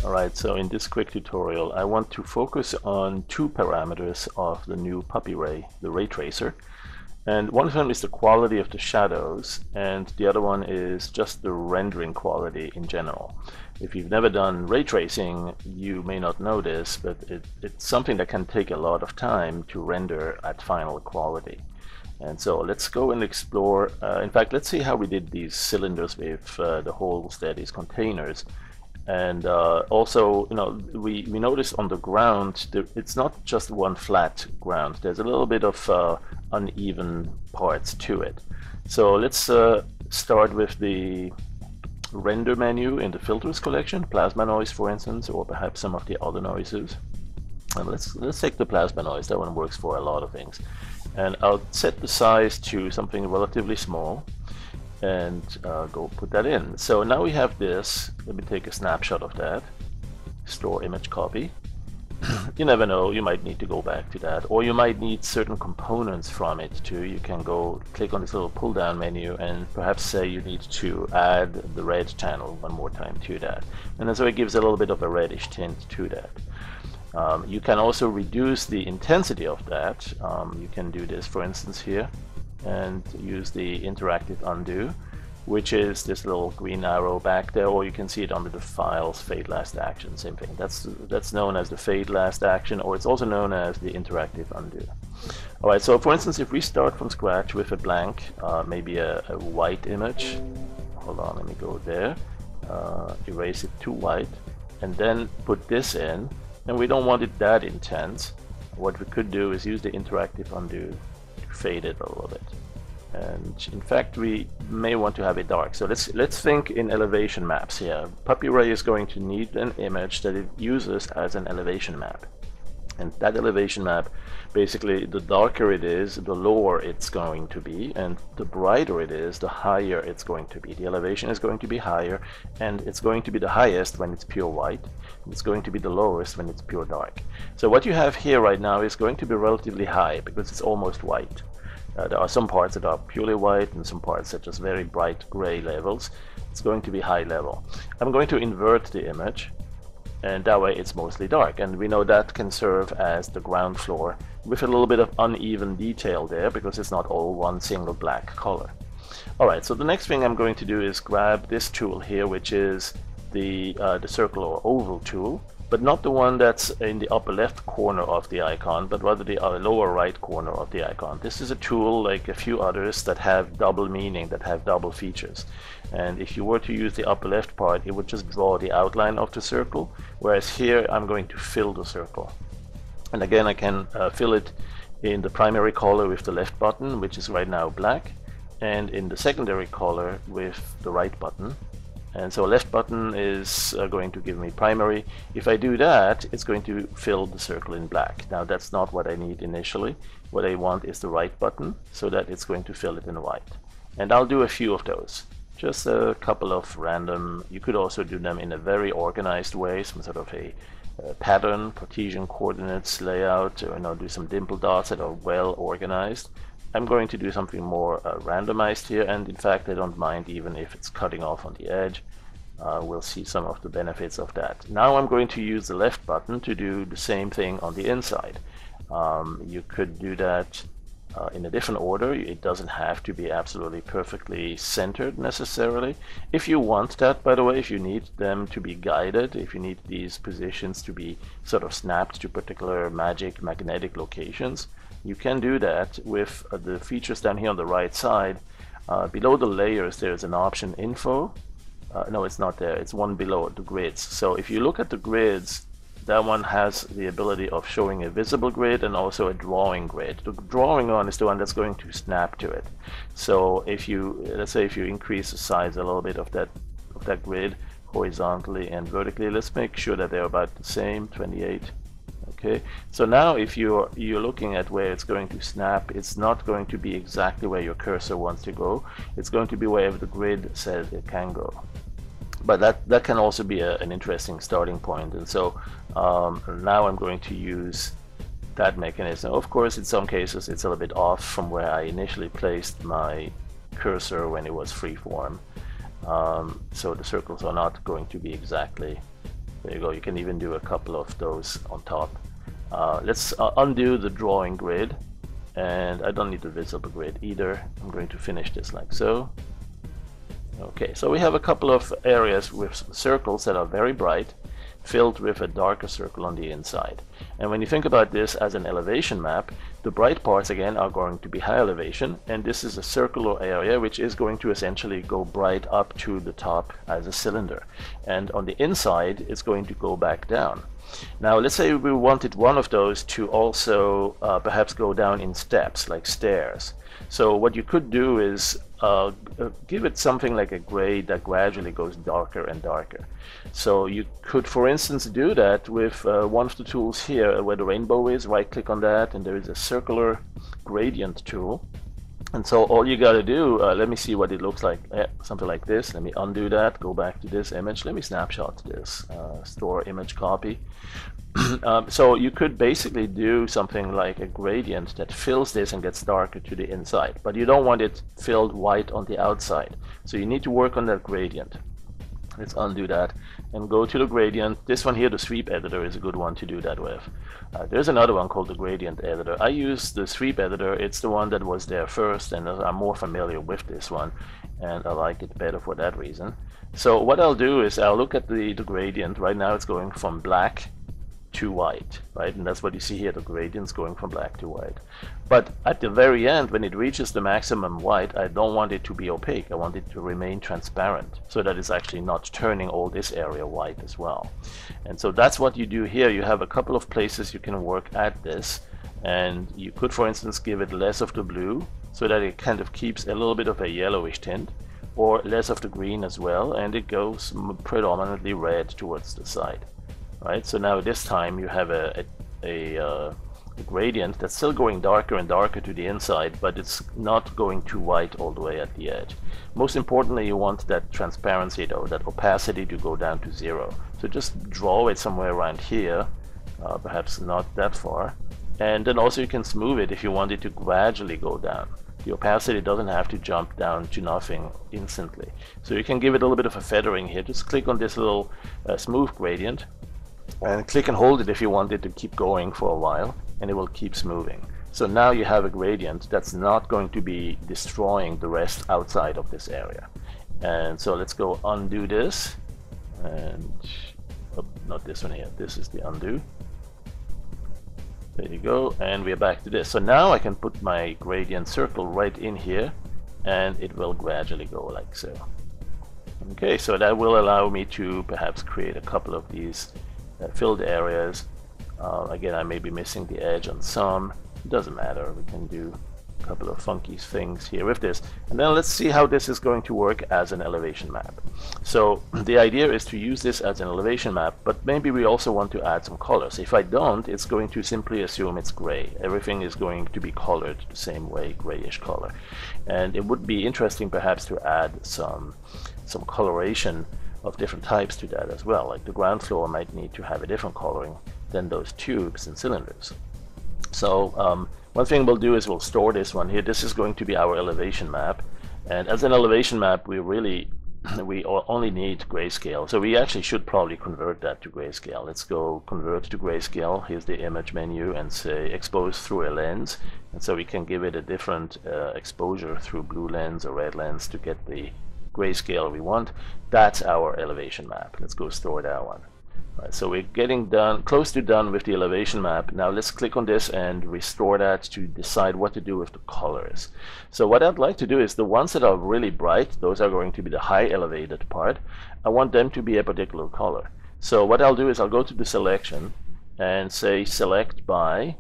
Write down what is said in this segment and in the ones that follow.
Alright, so in this quick tutorial I want to focus on two parameters of the new puppy ray, the ray tracer. And one of them is the quality of the shadows, and the other one is just the rendering quality in general. If you've never done ray tracing, you may not know this, but it's something that can take a lot of time to render at final quality. And so let's go and explore. In fact, let's see how we did these cylinders with the holes there, these containers. And also, we noticed on the ground, it's not just one flat ground. There's a little bit of uneven parts to it. So let's start with the render menu in the filters collection, plasma noise for instance, or perhaps some of the other noises. And let's take the plasma noise. That one works for a lot of things. And I'll set the size to something relatively small and go put that in. So now we have this. Let me take a snapshot of that. Store image copy. You never know, you might need to go back to that, or you might need certain components from it too. You can go click on this little pull down menu and perhaps say you need to add the red channel one more time to that, and then so it gives a little bit of a reddish tint to that. You can also reduce the intensity of that. You can do this, for instance, here, and use the interactive undo, which is this little green arrow back there, or you can see it under the files, fade last action, same thing. That's known as the fade last action, or it's also known as the interactive undo. Alright, so for instance, if we start from scratch with a blank, maybe a white image, hold on, let me go there, erase it to white, and then put this in, and we don't want it that intense. What we could do is use the interactive undo to fade it a little bit. And in fact, we may want to have it dark. So let's think in elevation maps here. Puppy Ray is going to need an image that it uses as an elevation map. And that elevation map, basically, the darker it is, the lower it's going to be, and the brighter it is, the higher it's going to be. The elevation is going to be higher, and it's going to be the highest when it's pure white. It's going to be the lowest when it's pure dark. So what you have here right now is going to be relatively high because it's almost white. There are some parts that are purely white and some parts that are just very bright gray levels. It's going to be high level. I'm going to invert the image, and that way it's mostly dark, and we know that can serve as the ground floor with a little bit of uneven detail there because it's not all one single black color. Alright, so the next thing I'm going to do is grab this tool here, which is the circle or oval tool, but not the one that's in the upper left corner of the icon, but rather the lower right corner of the icon. This is a tool like a few others that have double meaning, that have double features. And if you were to use the upper left part, it would just draw the outline of the circle, whereas here I'm going to fill the circle. And again, I can fill it in the primary color with the left button, which is right now black, and in the secondary color with the right button. And so left button is going to give me primary. If I do that, it's going to fill the circle in black. Now that's not what I need initially. What I want is the right button so that it's going to fill it in white. And I'll do a few of those. Just a couple of random. You could also do them in a very organized way, some sort of a pattern, Cartesian coordinates layout, or do some dimple dots that are well organized. I'm going to do something more randomized here, and in fact I don't mind even if it's cutting off on the edge. We'll see some of the benefits of that. Now I'm going to use the left button to do the same thing on the inside. You could do that in a different order. It doesn't have to be absolutely perfectly centered necessarily. If you want that, by the way, if you need them to be guided, if you need these positions to be sort of snapped to particular magnetic locations, you can do that with the features down here on the right side. Below the layers there's an option info. No, it's not there, it's one below the grids. So if you look at the grids, that one has the ability of showing a visible grid and also a drawing grid. The drawing one is the one that's going to snap to it. So if you, let's say if you increase the size a little bit of that grid horizontally and vertically, let's make sure that they're about the same, 28. Okay, so now if you're looking at where it's going to snap, it's not going to be exactly where your cursor wants to go. It's going to be wherever the grid says it can go. But that can also be an interesting starting point. And so now I'm going to use that mechanism. Of course, in some cases it's a little bit off from where I initially placed my cursor when it was freeform. So the circles are not going to be exactly There you go. You can even do a couple of those on top. Let's undo the drawing grid, and I don't need the visible grid either. I'm going to finish this like so. Okay, so we have a couple of areas with some circles that are very bright, filled with a darker circle on the inside. And when you think about this as an elevation map, the bright parts again are going to be high elevation, and this is a circular area which is going to essentially go bright up to the top as a cylinder. And on the inside it's going to go back down. Now let's say we wanted one of those to also perhaps go down in steps, like stairs. So what you could do is give it something like a gray that gradually goes darker and darker. So you could, for instance, do that with one of the tools here where the rainbow is. Right click on that, and there is a circular gradient tool. And so all you got to do, let me see what it looks like. Something like this. Let me undo that, go back to this image. Let me snapshot this, store image copy. So you could basically do something like a gradient that fills this and gets darker to the inside, but you don't want it filled white on the outside. So you need to work on that gradient. Let's undo that and go to the gradient. This one here, the sweep editor, is a good one to do that with. There's another one called the gradient editor. I use the sweep editor. It's the one that was there first, and I'm more familiar with this one, and I like it better for that reason. So what I'll do is I'll look at the gradient. Right now it's going from black to white, right? And that's what you see here, the gradient's going from black to white. But at the very end, when it reaches the maximum white, I don't want it to be opaque. I want it to remain transparent, so that it's actually not turning all this area white as well. And so that's what you do here. You have a couple of places you can work at this, and you could, for instance, give it less of the blue so that it kind of keeps a little bit of a yellowish tint, or less of the green as well, and it goes predominantly red towards the side. Right, so now this time you have a gradient that's still going darker and darker to the inside, but it's not going too white all the way at the edge. Most importantly, you want that transparency, though, that opacity, to go down to 0. So just draw it somewhere around here, perhaps not that far, and then also you can smooth it if you want it to gradually go down. The opacity doesn't have to jump down to nothing instantly. So you can give it a little bit of a feathering here. Just click on this little smooth gradient, and click and hold it if you want it to keep going for a while, and it will keep smoothing. So now you have a gradient that's not going to be destroying the rest outside of this area. And so let's go undo this, and not this one here, this is the undo. There you go, and we're back to this. So now I can put my gradient circle right in here, and it will gradually go like so. Okay, so that will allow me to perhaps create a couple of these filled areas. Again, I may be missing the edge on some. It doesn't matter. We can do a couple of funky things here with this. And then let's see how this is going to work as an elevation map. So the idea is to use this as an elevation map, but maybe we also want to add some colors. If I don't, it's going to simply assume it's gray. Everything is going to be colored the same way, grayish color. And it would be interesting perhaps to add some coloration of different types to that as well. Like the ground floor might need to have a different coloring than those tubes and cylinders. So one thing we'll do is we'll store this one here. This is going to be our elevation map, and as an elevation map we only need grayscale, so we actually should probably convert that to grayscale. Let's go convert to grayscale. Here's the image menu, and say expose through a lens, and so we can give it a different exposure through blue lens or red lens to get the grayscale we want. That's our elevation map. Let's go store that one. Right, so we're getting close to done with the elevation map. Now let's click on this and restore that to decide what to do with the colors. So what I'd like to do is the ones that are really bright, those are going to be the high elevated part. I want them to be a particular color. So what I'll do is I'll go to the selection and say select by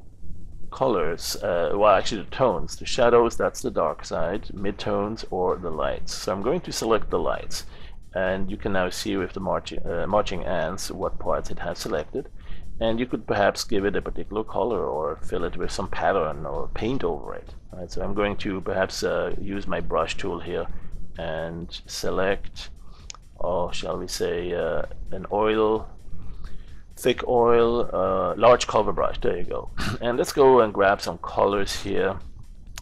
colors, well actually the tones, the shadows, that's the dark side, midtones, or the lights. So I'm going to select the lights, and you can now see with the marching ants what parts it has selected, and you could perhaps give it a particular color or fill it with some pattern or paint over it. Right, so I'm going to perhaps use my brush tool here and select, or shall we say an oil, thick oil, large cover brush. There you go. And let's go and grab some colors here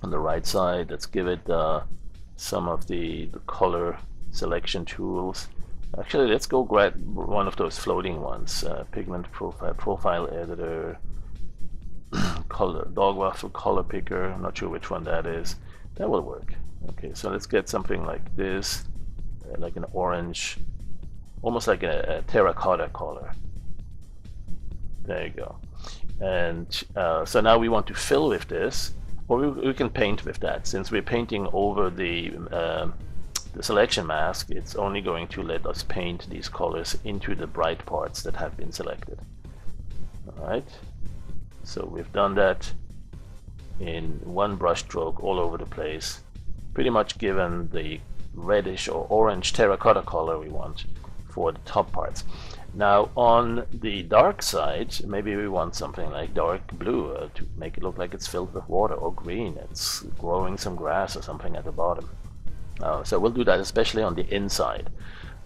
on the right side. Let's give it some of the color selection tools. Actually, let's go grab one of those floating ones. Pigment profile editor, color, dog waffle color picker. I'm not sure which one that is. That will work. Okay, so let's get something like this, like an orange, almost like a terracotta color. There you go. And so now we want to fill with this, or we can paint with that. Since we're painting over the selection mask, it's only going to let us paint these colors into the bright parts that have been selected. Alright, so we've done that in one brush stroke all over the place, pretty much given the reddish or orange terracotta color we want for the top parts. Now on the dark side, maybe we want something like dark blue to make it look like it's filled with water, or green, it's growing some grass or something at the bottom. So we'll do that especially on the inside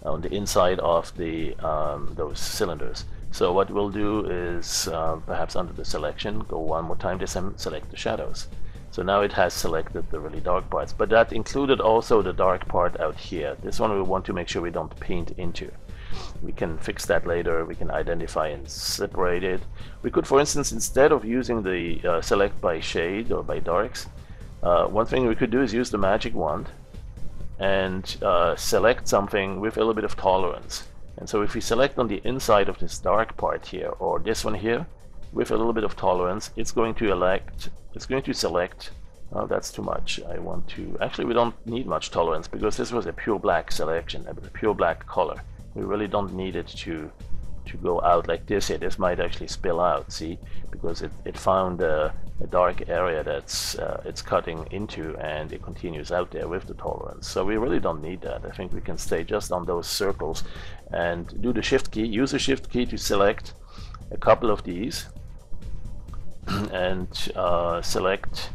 of the those cylinders. So what we'll do is perhaps under the selection, go one more time, this time select the shadows. So now it has selected the really dark parts, but that included also the dark part out here. This one we want to make sure we don't paint into. We can fix that later. We can identify and separate it. We could, for instance, instead of using the select by shade or by darks, one thing we could do is use the magic wand and select something with a little bit of tolerance. And so if we select on the inside of this dark part here, or this one here, with a little bit of tolerance, it's going to select. Oh, that's too much. I want to, actually we don't need much tolerance because this was a pure black selection, a pure black color. We really don't need it to go out like this here. This might actually spill out, see, because it found a dark area that's it's cutting into, and it continues out there with the tolerance. So we really don't need that. I think we can stay just on those circles and do the shift key, use the shift key to select a couple of these and select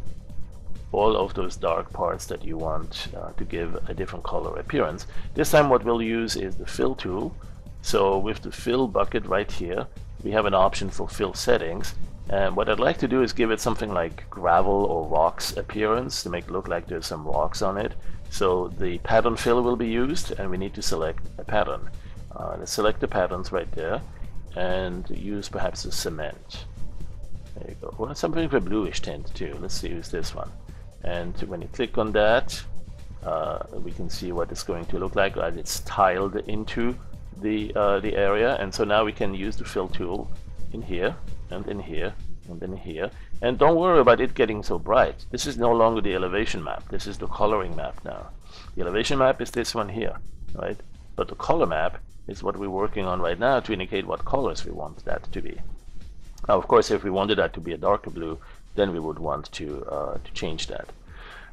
all of those dark parts that you want to give a different color appearance. This time what we'll use is the fill tool. So with the fill bucket right here, we have an option for fill settings, and what I'd like to do is give it something like gravel or rocks appearance to make it look like there's some rocks on it. So the pattern fill will be used, and we need to select a pattern. Let's select the patterns right there and use perhaps a cement. There you go. Well, something with a bluish tint too. Let's use this one. And when you click on that, we can see what it's going to look like as it's tiled into the area. And so now we can use the fill tool in here and in here and in here. And don't worry about it getting so bright. This is no longer the elevation map. This is the coloring map now. The elevation map is this one here, right? But the color map is what we're working on right now to indicate what colors we want that to be. Now, of course, if we wanted that to be a darker blue, then we would want to change that.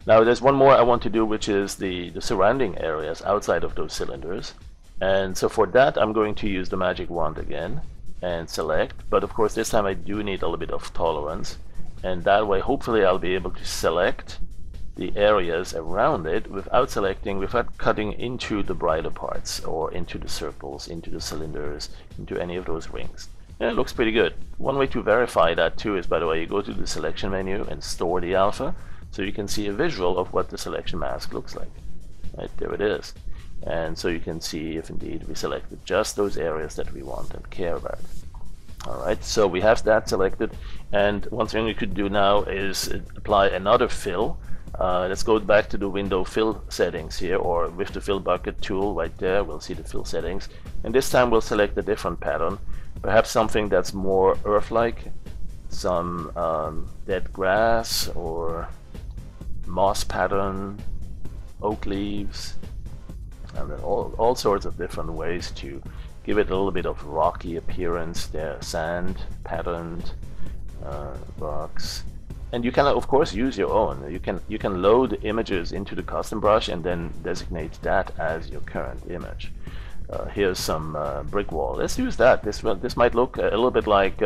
Now there's one more I want to do, which is the surrounding areas outside of those cylinders. And so for that I'm going to use the magic wand again and select, but of course this time I do need a little bit of tolerance, and that way hopefully I'll be able to select the areas around it without cutting into the brighter parts or into the circles, into the cylinders, into any of those rings. And it looks pretty good. One way to verify that too is, by the way, you go to the selection menu and store the alpha, so you can see a visual of what the selection mask looks like. Right, there it is. And so you can see if indeed we selected just those areas that we want and care about. Alright, so we have that selected, and one thing we could do now is apply another fill. Let's go back to the window fill settings here, or with the fill bucket tool right there, we'll see the fill settings. And this time we'll select a different pattern, perhaps something that's more earth-like, some dead grass or moss pattern, oak leaves, and then all sorts of different ways to give it a little bit of rocky appearance there. Sand patterned rocks, and you can of course use your own. You can load images into the custom brush and then designate that as your current image. Here's some brick wall. Let's use that. This might look a little bit like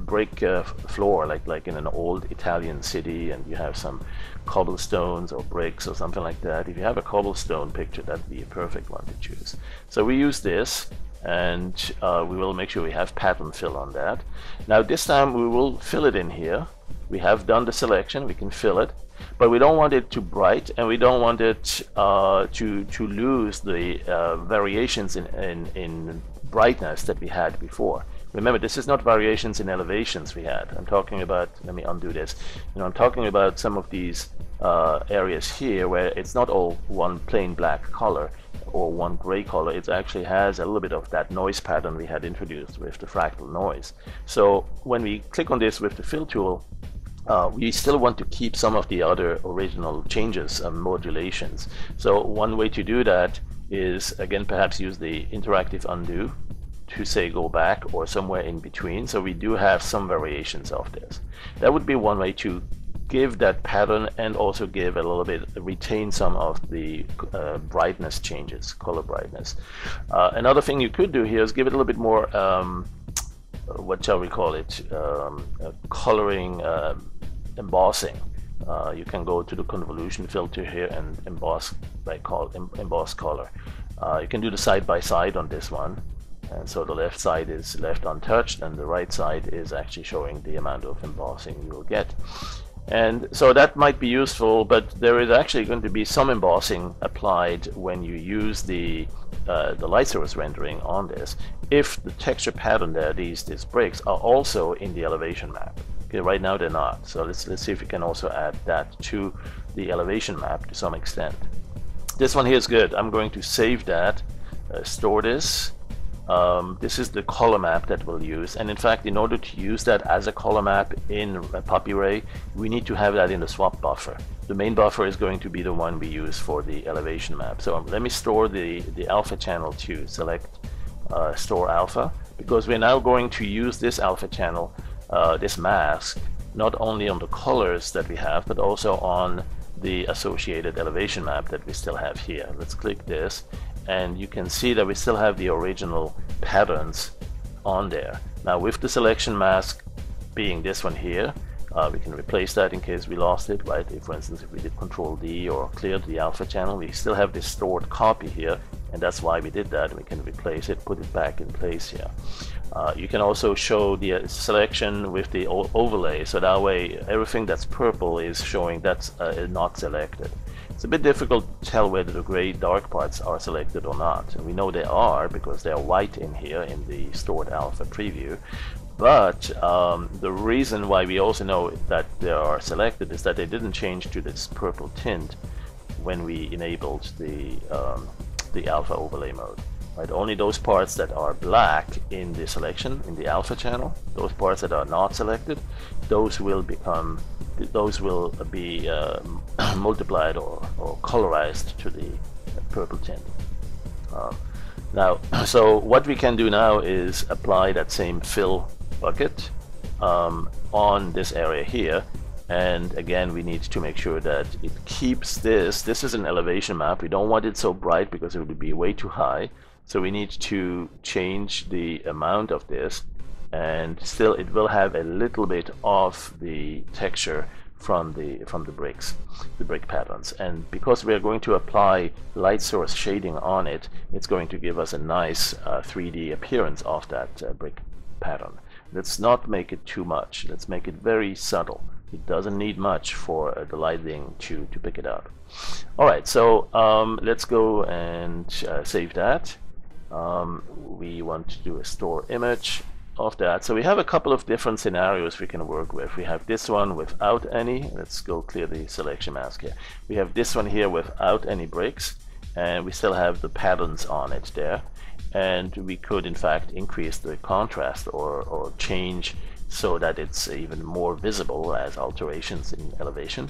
brick floor, like in an old Italian city, and you have some cobblestones or bricks or something like that. If you have a cobblestone picture, that'd be a perfect one to choose. So we use this, and we will make sure we have pattern fill on that. Now this time we will fill it in here We have done the selection, we can fill it, but we don't want it too bright, and we don't want it to lose the variations in brightness that we had before. Remember, this is not variations in elevations we had. I'm talking about, let me undo this. I'm talking about some of these areas here where it's not all one plain black color or one gray color. It actually has a little bit of that noise pattern we had introduced with the fractal noise. So when we click on this with the fill tool, we still want to keep some of the other original changes and modulations. So one way to do that is, again, perhaps use the interactive undo to say go back or somewhere in between. So we do have some variations of this. That would be one way to give that pattern and also give a little bit, retain some of the brightness changes, color brightness. Another thing you could do here is give it a little bit more, what shall we call it, coloring, embossing. You can go to the convolution filter here and emboss by emboss color. You can do the side by side on this one. And so the left side is left untouched and the right side is actually showing the amount of embossing you will get. And so that might be useful, but there is actually going to be some embossing applied when you use the light source rendering on this, if the texture pattern there, these bricks, are also in the elevation map. Okay, right now they're not. So let's see if we can also add that to the elevation map to some extent. This one here is good. I'm going to save that, store this. This is the color map that we'll use, and in fact, in order to use that as a color map in PuppyRay, we need to have that in the swap buffer. The main buffer is going to be the one we use for the elevation map. So let me store the alpha channel to select store alpha, because we're now going to use this alpha channel, this mask, not only on the colors that we have, but also on the associated elevation map that we still have here. Let's click this, and you can see that we still have the original patterns on there. Now with the selection mask being this one here, we can replace that in case we lost it, right? If, for instance, if we did Control D or cleared the alpha channel, we still have this stored copy here, and that's why we did that. We can replace it, put it back in place here. You can also show the selection with the overlay, so that way everything that's purple is showing that's not selected. It's a bit difficult to tell whether the gray dark parts are selected or not. And we know they are because they are white in here in the stored alpha preview. But the reason why we also know that they are selected is that they didn't change to this purple tint when we enabled the alpha overlay mode. Right? Only those parts that are black in the selection, in the alpha channel, those parts that are not selected, those will be multiplied or colorized to the purple tint. Now, so what we can do now is apply that same fill bucket on this area here, and again we need to make sure that it keeps this is an elevation map. We don't want it so bright because it would be way too high, so we need to change the amount of this, and still it will have a little bit of the texture from the bricks, the brick patterns. And because we are going to apply light source shading on it, it's going to give us a nice 3D appearance of that brick pattern. Let's not make it too much. Let's make it very subtle. It doesn't need much for the lighting to pick it up. Alright, so let's go and save that. We want to do a store image of that. So we have a couple of different scenarios we can work with. We have this one without any. Let's go clear the selection mask here. We have this one here without any bricks, and we still have the patterns on it there. And we could in fact increase the contrast or change so that it's even more visible as alterations in elevation.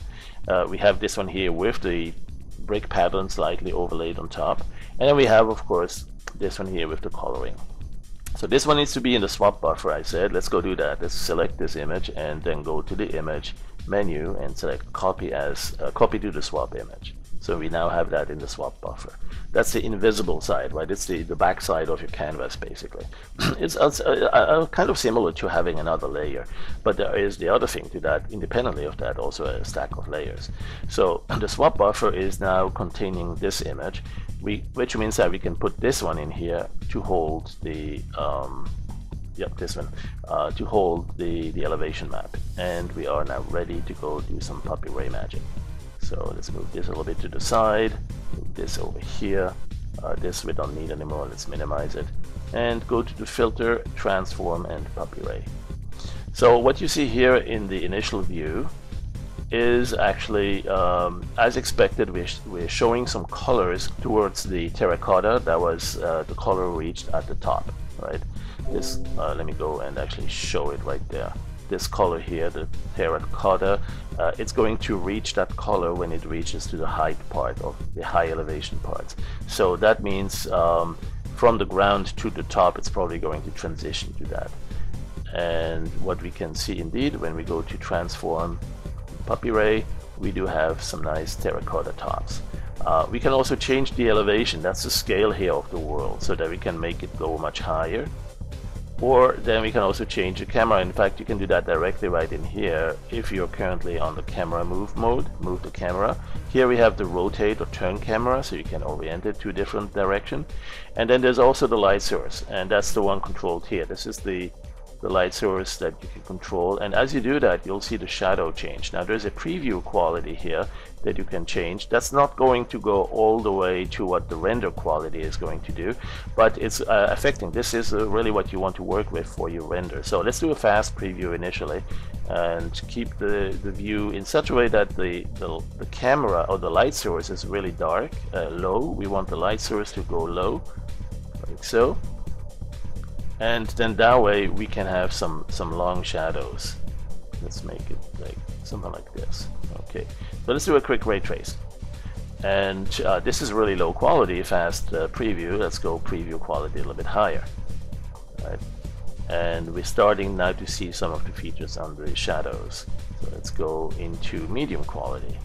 We have this one here with the brick pattern slightly overlaid on top, and then we have, of course, this one here with the coloring. So this one needs to be in the swap buffer, I said. Let's go do that. Let's select this image and then go to the image menu and select copy as copy to the swap image. So we now have that in the swap buffer. That's the invisible side, right? It's the back side of your canvas, basically. It's kind of similar to having another layer, but there is the other thing to that, independently of that, also a stack of layers. So the swap buffer is now containing this image, which means that we can put this one in here to hold the yep, this one, to hold the elevation map. And we are now ready to go do some puppy ray magic. So let's move this a little bit to the side, move this over here. This we don't need anymore, let's minimize it. And go to the filter, transform, and puppy ray. So what you see here in the initial view is actually, as expected, we're showing some colors towards the terracotta. That was the color reached at the top, right? This, let me go and actually show it right there. This color here, the terracotta, it's going to reach that color when it reaches to the height part of the high elevation parts. So that means from the ground to the top, it's probably going to transition to that. And what we can see indeed when we go to transform puppy ray, we do have some nice terracotta tops. We can also change the elevation, that's the scale here of the world, so that we can make it go much higher. Or then we can also change the camera. In fact, you can do that directly right in here. If you're currently on the camera move mode, move the camera. Here we have the rotate or turn camera, so you can orient it to a different direction. And then there's also the light source, and that's the one controlled here. This is the light source that you can control, and as you do that, you'll see the shadow change. Now there's a preview quality here that you can change. That's not going to go all the way to what the render quality is going to do, but it's affecting. This is really what you want to work with for your render. So let's do a fast preview initially and keep the view in such a way that the camera or the light source is really dark, low. We want the light source to go low, like so. And then that way we can have some long shadows. Let's make it like something like this. Okay, so let's do a quick ray trace. And this is really low quality, fast preview. Let's go preview quality a little bit higher. Right. And we're starting now to see some of the features on the shadows. So let's go into medium quality.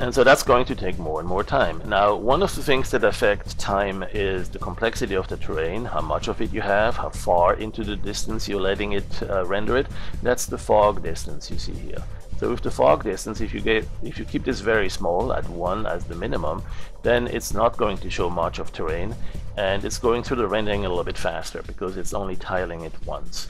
And so that's going to take more and more time. Now, one of the things that affect time is the complexity of the terrain, how much of it you have, how far into the distance you're letting it render it. That's the fog distance you see here. So with the fog distance, if you keep this very small at 1 as the minimum, then it's not going to show much of terrain, and it's going through the rendering a little bit faster because it's only tiling it once.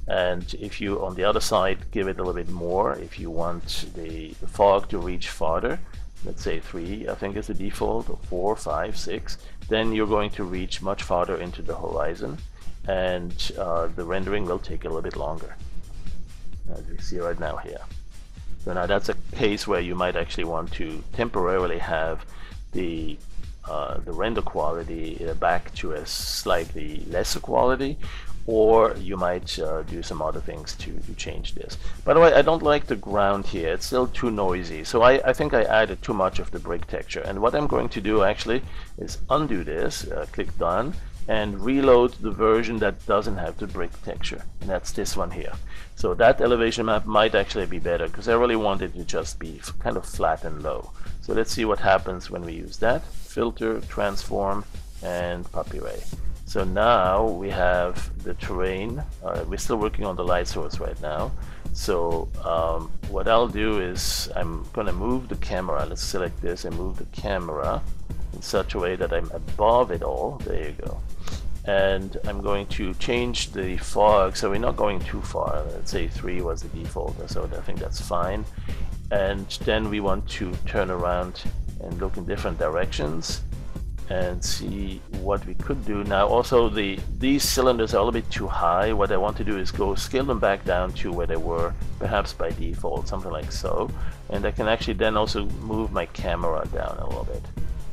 And if you, on the other side, give it a little bit more, if you want the fog to reach farther, let's say 3, I think is the default, or 4, 5, 6, then you're going to reach much farther into the horizon, and the rendering will take a little bit longer, as we see right now here. So now that's a case where you might actually want to temporarily have the render quality back to a slightly lesser quality, or you might do some other things to change this. By the way, I don't like the ground here, it's still too noisy, so I think I added too much of the brick texture, and what I'm going to do actually is undo this, click done, and reload the version that doesn't have the brick texture, and that's this one here. So that elevation map might actually be better, because I really want it to just be kind of flat and low. So let's see what happens when we use that. Filter, transform, and puppy ray. So now we have the terrain. We're still working on the light source right now. So what I'll do is I'm going to move the camera. Let's select this and move the camera in such a way that I'm above it all. There you go. And I'm going to change the fog, so we're not going too far. Let's say 3 was the default, so I think that's fine. And then we want to turn around and look in different directions and see what we could do. Now also these cylinders are a little bit too high. What I want to do is go scale them back down to where they were, perhaps by default, something like so. And I can actually then also move my camera down a little bit.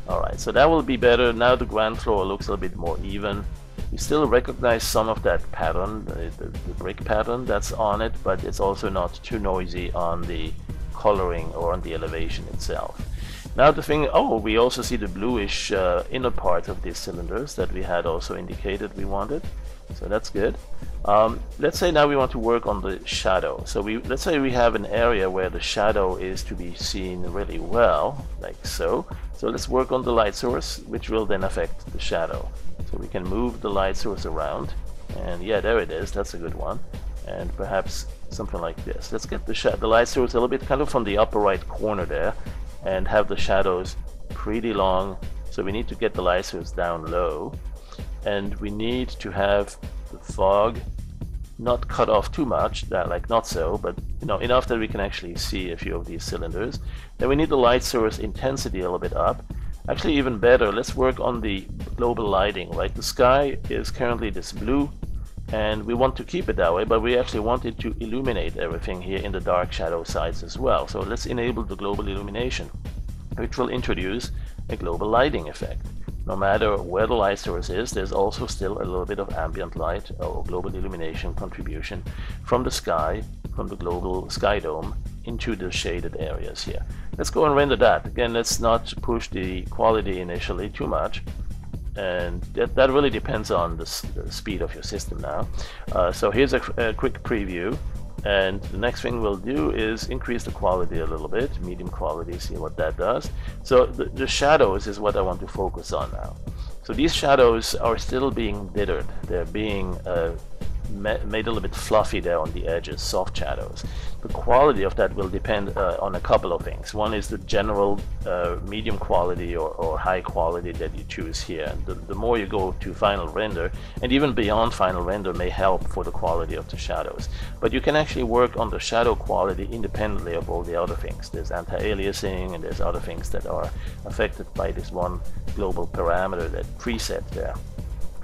Alright, so that will be better. Now the ground floor looks a little bit more even. You still recognize some of that pattern, the brick pattern that's on it, but it's also not too noisy on the coloring or on the elevation itself. Now the thing, we also see the bluish inner part of these cylinders that we had also indicated we wanted, so that's good. Let's say now we want to work on the shadow. So let's say we have an area where the shadow is to be seen really well, like so. So let's work on the light source, which will then affect the shadow. So we can move the light source around, and yeah, there it is, that's a good one. And perhaps something like this. Let's get the light source a little bit kind of from the upper right corner there, and have the shadows pretty long. So we need to get the light source down low. and we need to have the fog not cut off too much, like not so, but enough that we can actually see a few of these cylinders. Then we need the light source intensity a little bit up. Actually, even better, let's work on the global lighting. Right, the sky is currently this blue, and we want to keep it that way, but we actually want it to illuminate everything here in the dark shadow sides as well. So let's enable the global illumination, which will introduce a global lighting effect. No matter where the light source is, there's also still a little bit of ambient light or global illumination contribution from the sky, from the global sky dome into the shaded areas here. Let's go and render that. Again, let's not push the quality initially too much, and that really depends on the speed of your system now. So here's a quick preview, and the next thing we'll do is increase the quality a little bit, medium quality, see what that does. So the shadows is what I want to focus on now. So these shadows are still being dithered. They're being made a little bit fluffy there on the edges, soft shadows. The quality of that will depend on a couple of things. One is the general medium quality or high quality that you choose here. The more you go to final render, and even beyond final render may help for the quality of the shadows. But you can actually work on the shadow quality independently of all the other things. There's anti-aliasing and there's other things that are affected by this one global parameter, that preset there.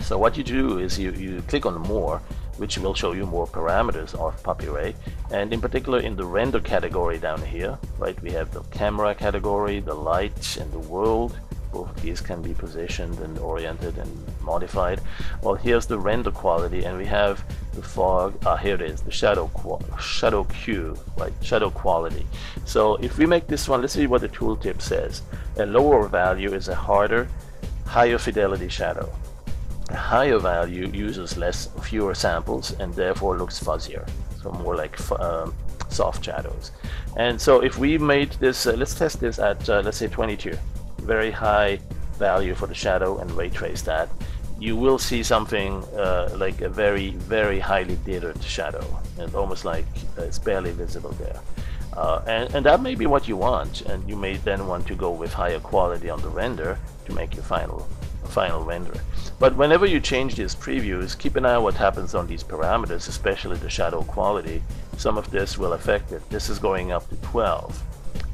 So what you do is you click on more, which will show you more parameters of PuppyRay, and in particular in the render category down here, right, we have the camera category, the light, and the world. Both of these can be positioned and oriented and modified. Well, here's the render quality, and we have the fog. Here it is, the shadow Q, right, shadow quality. So if we make this one, let's see what the tooltip says. A lower value is a harder, higher fidelity shadow. A higher value uses fewer samples and therefore looks fuzzier, so more like soft shadows. And so if we made this, let's test this at let's say 22, very high value for the shadow, and ray trace that, you will see something like a very, very highly dithered shadow, and almost like it's barely visible there. And that may be what you want, and you may then want to go with higher quality on the render to make your final render. But whenever you change these previews, keep an eye on what happens on these parameters, especially the shadow quality. Some of this will affect it. This is going up to 12.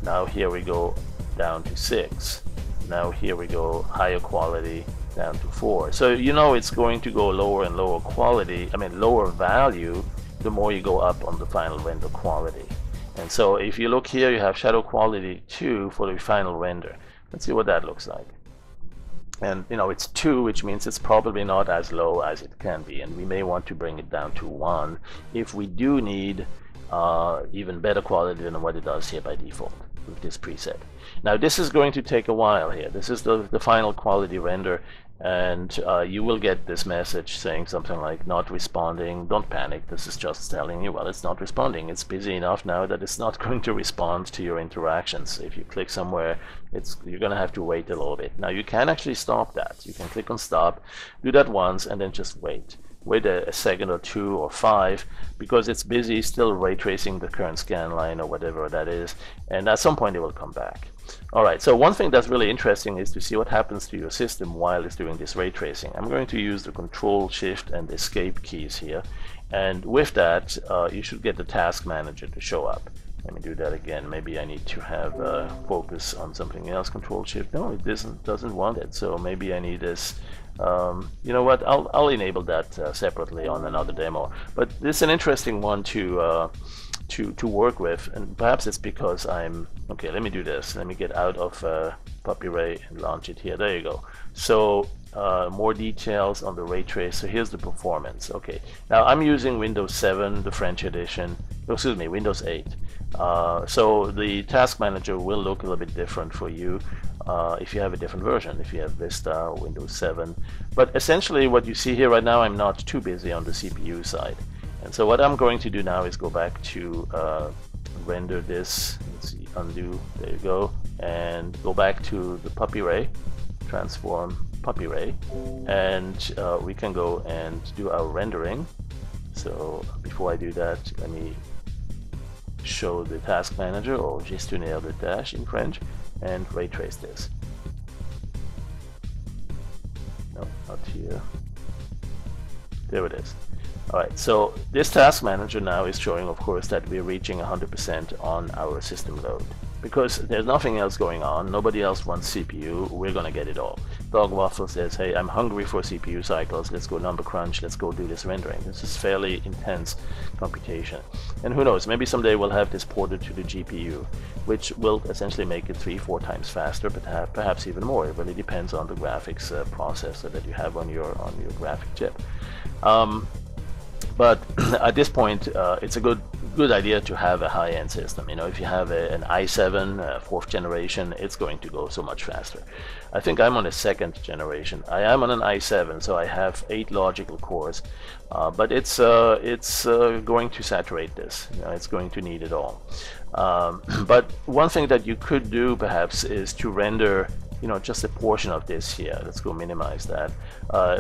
Now here we go down to 6. Now here we go higher quality down to 4. So it's going to go lower and lower quality, lower value, the more you go up on the final render quality. And so if you look here, you have shadow quality 2 for the final render. Let's see what that looks like. And it's 2, which means it's probably not as low as it can be, and we may want to bring it down to 1 if we do need even better quality than what it does here by default with this preset. Now this is going to take a while here. This is the final quality render, and you will get this message saying something like not responding. Don't panic, this is just telling you, well, it's not responding. It's busy enough now that it's not going to respond to your interactions. If you click somewhere, you're going to have to wait a little bit. Now you can actually stop that. You can click on stop, do that once, and then just wait a second or 2 or 5, because it's busy still ray tracing the current scan line or whatever that is, and at some point it will come back. Alright, so one thing that's really interesting is to see what happens to your system while it's doing this ray tracing. I'm going to use the Control, Shift, and Escape keys here, and with that you should get the Task Manager to show up. Let me do that again. Maybe I need to have focus on something else. Control Shift. No, it doesn't want it. So maybe I need this. You know what? I'll enable that separately on another demo. But this is an interesting one to work with, and perhaps it's because I'm okay. Let me do this. Let me get out of PuppyRay and launch it here. There you go. So more details on the ray trace. So here's the performance. Okay. Now I'm using Windows 7, the French edition. Oh, excuse me, Windows 8. So the Task Manager will look a little bit different for you if you have a different version, if you have Vista or Windows 7. But essentially what you see here right now, I'm not too busy on the CPU side. And so what I'm going to do now is go back to render this. Let's see, undo, there you go, and go back to the PuppyRay, transform PuppyRay, and we can go and do our rendering. So before I do that, let me show the Task Manager, or gestionnaire de tâches in French, and ray trace this. No, not here. There it is. All right, so this task manager now is showing, of course, that we're reaching 100% on our system load. Because there's nothing else going on, nobody else wants CPU, we're going to get it all. Dog Waffle says, hey, I'm hungry for CPU cycles, let's go number crunch, let's go do this rendering. This is fairly intense computation. And who knows, maybe someday we'll have this ported to the GPU, which will essentially make it 3-4 times faster, but perhaps even more. It really depends on the graphics processor that you have on your graphic chip. But at this point, it's a good idea to have a high-end system. You know, if you have an i7 4th generation, it's going to go so much faster. I think I'm on a 2nd generation. I am on an i7, so I have 8 logical cores, but it's going to saturate this. You know, it's going to need it all. But one thing that you could do perhaps is to render, you know, just a portion of this here. Let's go minimize that.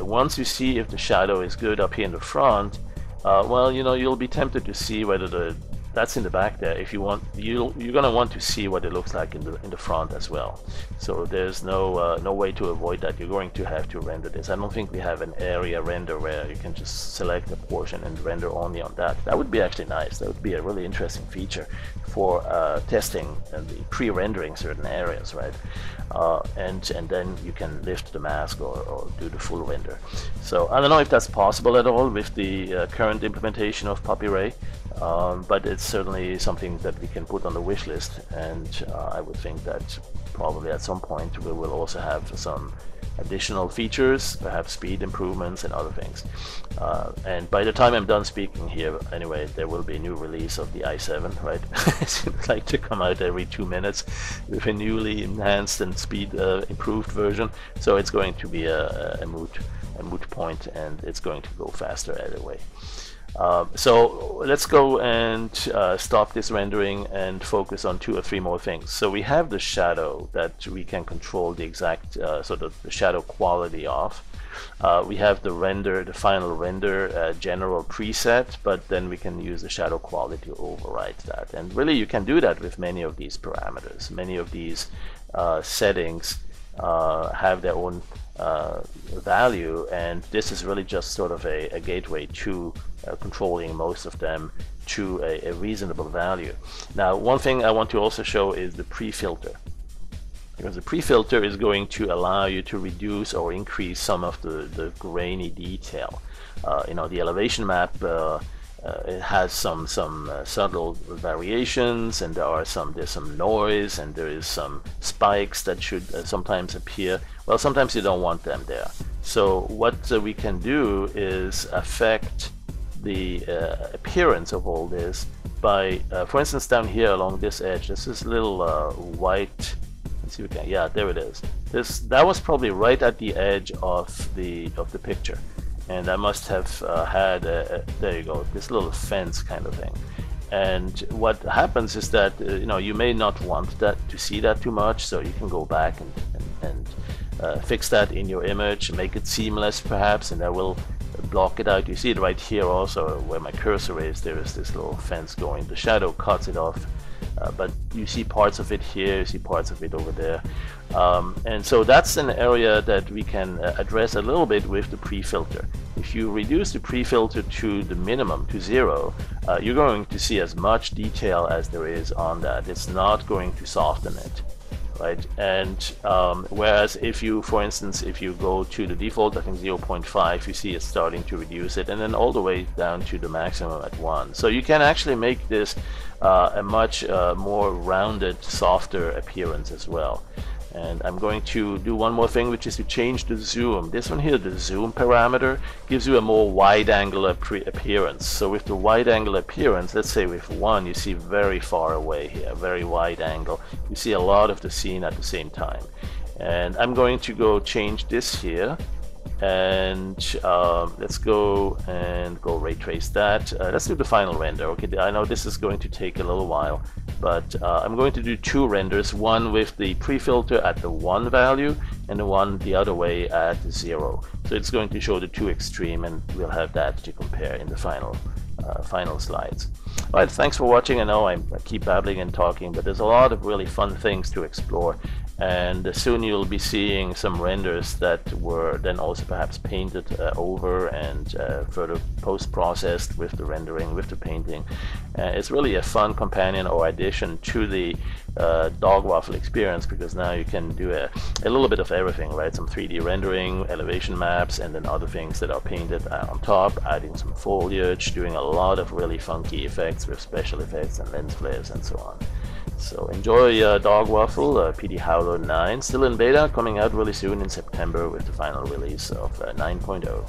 Once you see if the shadow is good up here in the front, well, you know, you'll be tempted to see whether that's in the back there. If you want, you're gonna want to see what it looks like in the front as well. So there's no way to avoid that. You're going to have to render this. I don't think we have an area render where you can just select a portion and render only on that. That would be actually nice. That would be a really interesting feature for testing and pre-rendering certain areas, right? And then you can lift the mask or do the full render. So I don't know if that's possible at all with the current implementation of PuppyRay, but it's certainly something that we can put on the wish list, and I would think that probably at some point we will also have some additional features, perhaps speed improvements and other things. And by the time I'm done speaking here, anyway, there will be a new release of the i7, right? It seems like to come out every 2 minutes with a newly enhanced and speed improved version. So it's going to be a moot point, and it's going to go faster either way. So let's go and stop this rendering and focus on 2 or 3 more things. So we have the shadow that we can control the exact sort of the shadow quality of. We have the render, the final render general preset, but then we can use the shadow quality to override that. And really you can do that with many of these parameters. Many of these settings have their own value, and this is really just sort of a gateway to controlling most of them to a reasonable value. Now, one thing I want to also show is the pre-filter, because the pre-filter is going to allow you to reduce or increase some of the grainy detail. You know, the elevation map it has some subtle variations, and there's some noise, and there is some spikes that should sometimes appear. Well, sometimes you don't want them there. So what we can do is affect the appearance of all this by, for instance, down here along this edge, this is a little white. Let's see if we can. Yeah, there it is. That was probably right at the edge of the picture. And I must have had there you go, this little fence kind of thing. And what happens is that you know, you may not want that to see that too much, so you can go back and fix that in your image, make it seamless perhaps, and that will block it out. You see it right here also where my cursor is. There is this little fence going. The shadow cuts it off, but you see parts of it here, you see parts of it over there. And so that's an area that we can address a little bit with the pre-filter. If you reduce the pre-filter to the minimum, to 0, you're going to see as much detail as there is on that. It's not going to soften it, right? And whereas if you, for instance, if you go to the default, I think 0.5, you see it's starting to reduce it, and then all the way down to the maximum at 1. So you can actually make this a much more rounded, softer appearance as well. And I'm going to do one more thing, which is to change the zoom. This one here, the zoom parameter, gives you a more wide angle appearance. So with the wide angle appearance, let's say with 1, you see very far away here, very wide angle. You see a lot of the scene at the same time. And I'm going to go change this here. And let's go ray trace that. Let's do the final render. Okay, I know this is going to take a little while, but I'm going to do 2 renders, one with the pre-filter at the 1 value and the one the other way at 0. So it's going to show the 2 extreme, and we'll have that to compare in the final slides. All right, thanks for watching. I know I keep babbling and talking, but there's a lot of really fun things to explore, and soon you'll be seeing some renders that were then also perhaps painted over and further post-processed with the rendering, with the painting. It's really a fun companion or addition to the dog waffle experience, because now you can do a little bit of everything, right? Some 3D rendering, elevation maps, and then other things that are painted on top, adding some foliage, doing a lot of really funky effects with special effects and lens flares and so on. So enjoy Dog Waffle, PD Howler 9, still in beta, coming out really soon in September with the final release of 9.0.